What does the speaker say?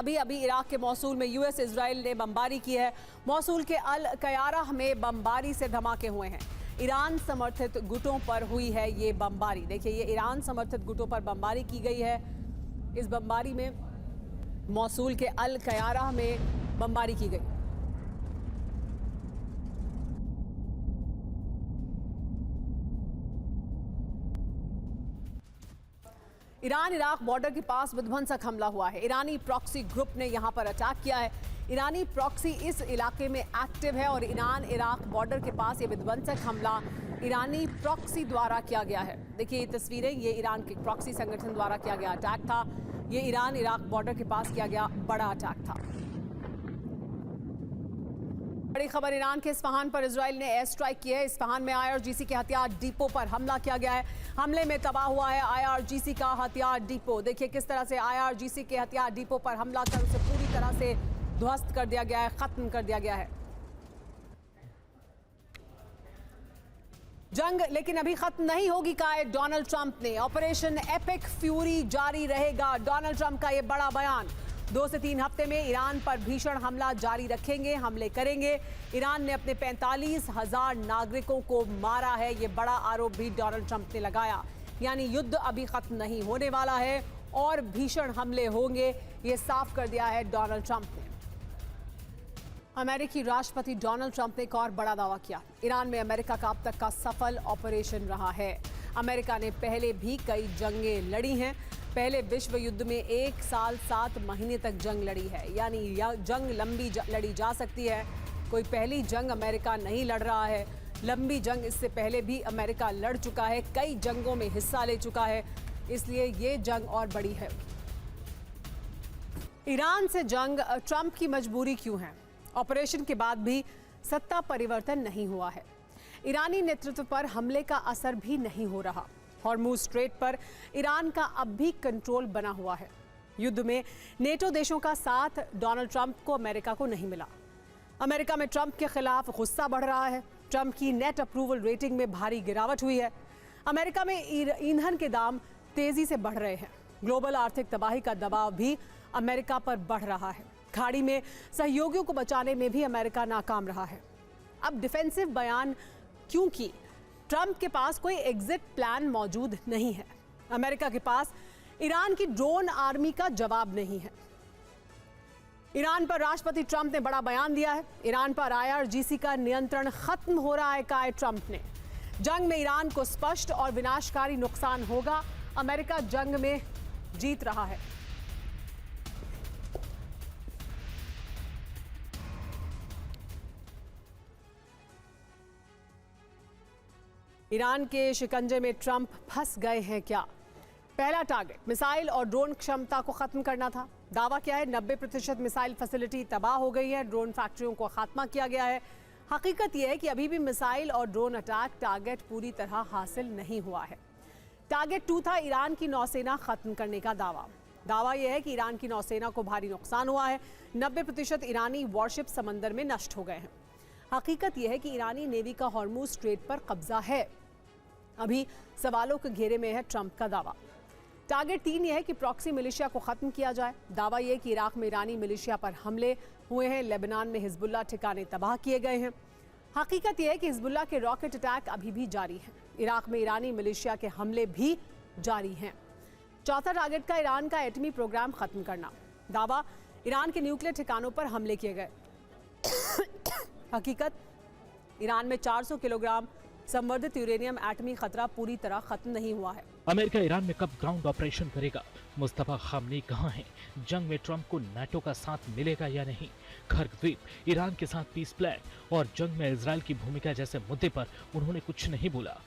अभी अभी इराक के मौसूल में यूएस इजराइल ने बमबारी की है। मौसूल के अल कयाराह में बमबारी से धमाके हुए हैं। ईरान समर्थित गुटों पर हुई है ये बमबारी। देखिए, ये ईरान समर्थित गुटों पर बमबारी की गई है। इस बमबारी में मौसूल के अल कयाराह में बमबारी की गई। ईरान इराक बॉर्डर के पास विध्वंसक हमला हुआ है। ईरानी प्रॉक्सी ग्रुप ने यहां पर अटैक किया है। ईरानी प्रॉक्सी इस इलाके में एक्टिव है और ईरान इराक बॉर्डर के पास ये विध्वंसक हमला ईरानी प्रॉक्सी द्वारा किया गया है। देखिए ये तस्वीरें, ये ईरान के प्रॉक्सी संगठन द्वारा किया गया अटैक था। ये ईरान इराक बॉर्डर के पास किया गया बड़ा अटैक था। बड़ी खबर, ईरान के इस्फहान पर इजराइल ने एयर स्ट्राइक की है। इस्फहान में आईआरजीसी के हथियार डिपो पर हमला किया गया है। हमले में तबाह हुआ है आईआरजीसी का हथियार डिपो। देखिए किस तरह से आईआरजीसी के हथियार डिपो पर हमला कर उसे पूरी तरह से ध्वस्त कर दिया गया है, खत्म कर दिया गया है। जंग लेकिन अभी खत्म नहीं होगी, कहा है डोनाल्ड ट्रंप ने। ऑपरेशन एपिक फ्यूरी जारी रहेगा, डोनाल्ड ट्रंप का यह बड़ा बयान। 2 से 3 हफ्ते में ईरान पर भीषण हमला जारी रखेंगे, हमले करेंगे। ईरान ने अपने 45,000 नागरिकों को मारा है, ये बड़ा आरोप भी डोनाल्ड ट्रंप ने लगाया। यानी युद्ध अभी खत्म नहीं होने वाला है और भीषण हमले होंगे, ये साफ कर दिया है डोनाल्ड ट्रंप ने। अमेरिकी राष्ट्रपति डोनाल्ड ट्रंप ने एक और बड़ा दावा किया। ईरान में अमेरिका का अब तक का सफल ऑपरेशन रहा है। अमेरिका ने पहले भी कई जंगें लड़ी हैं। पहले विश्व युद्ध में 1 साल 7 महीने तक जंग लड़ी है, यानी यह जंग लंबी लड़ी जा सकती है। कोई पहली जंग अमेरिका नहीं लड़ रहा है। लंबी जंग इससे पहले भी अमेरिका लड़ चुका है, कई जंगों में हिस्सा ले चुका है, इसलिए ये जंग और बड़ी है। ईरान से जंग ट्रंप की मजबूरी क्यों है? ऑपरेशन के बाद भी सत्ता परिवर्तन नहीं हुआ है। ईरानी नेतृत्व पर हमले का असर भी नहीं हो रहा। हॉर्मुज स्ट्रेट पर ईरान का अब भी कंट्रोल बना हुआ है। युद्ध में नेटो देशों का साथ डोनाल्ड ट्रंप को अमेरिका को नहीं मिला। अमेरिका में ट्रंप के खिलाफ गुस्सा बढ़ रहा है। ट्रंप की नेट अप्रूवल रेटिंग में भारी गिरावट हुई है। अमेरिका में ईंधन के दाम तेजी से बढ़ रहे हैं। ग्लोबल आर्थिक तबाही का दबाव भी अमेरिका पर बढ़ रहा है। खाड़ी में सहयोगियों को बचाने में भी अमेरिका नाकाम रहा है। अब डिफेंसिव बयान क्योंकि ट्रंप के पास कोई एग्जिट प्लान मौजूद नहीं है। अमेरिका के पास ईरान की ड्रोन आर्मी का जवाब नहीं है। ईरान पर राष्ट्रपति ट्रंप ने बड़ा बयान दिया है। ईरान पर आईआरजीसी का नियंत्रण खत्म हो रहा है, कहा है ट्रंप ने। जंग में ईरान को स्पष्ट और विनाशकारी नुकसान होगा। अमेरिका जंग में जीत रहा है। ईरान के शिकंजे में ट्रंप फंस गए हैं क्या? पहला टारगेट मिसाइल और ड्रोन क्षमता को खत्म करना था। दावा क्या है? 90% मिसाइल फैसिलिटी तबाह हो गई है। ड्रोन फैक्ट्रियों को खात्मा किया गया है। हकीकत यह है कि अभी भी मिसाइल और ड्रोन अटैक टारगेट पूरी तरह हासिल नहीं हुआ है। टारगेट 2 था ईरान की नौसेना खत्म करने का दावा। दावा यह है कि ईरान की नौसेना को भारी नुकसान हुआ है। 90% ईरानी वॉरशिप समंदर में नष्ट हो गए हैं। हकीकत यह है कि ईरानी नेवी का हॉर्मुज स्ट्रेट पर कब्जा है। अभी सवालों के घेरे में है ट्रंप का दावा। टारगेट 3 यह है कि प्रॉक्सी मिलिशिया को खत्म किया जाए। दावा यह कि इराक में ईरानी मिलिशिया पर हमले हुए हैं। लेबनान में हिजबुल्लाह ठिकाने तबाह किए गए हैं। हकीकत यह है कि हिजबुल्लाह के रॉकेट अटैक अभी भी जारी हैं। इराक में ईरानी मिलिशिया के हमले भी जारी हैं। चौथा टारगेट का ईरान का एटमी प्रोग्राम खत्म करना। दावा ईरान के न्यूक्लियर ठिकानों पर हमले किए गए। हकीकत ईरान में 400 किलोग्राम संवर्धित यूरेनियम एटमी खतरा पूरी तरह खत्म नहीं हुआ है। अमेरिका ईरान में कब ग्राउंड ऑपरेशन करेगा? मुस्तफा खामनेई कहां हैं? जंग में ट्रंप को नाटो का साथ मिलेगा या नहीं? खर्ग द्वीप, ईरान के साथ पीस प्लान और जंग में इजराइल की भूमिका जैसे मुद्दे पर उन्होंने कुछ नहीं बोला।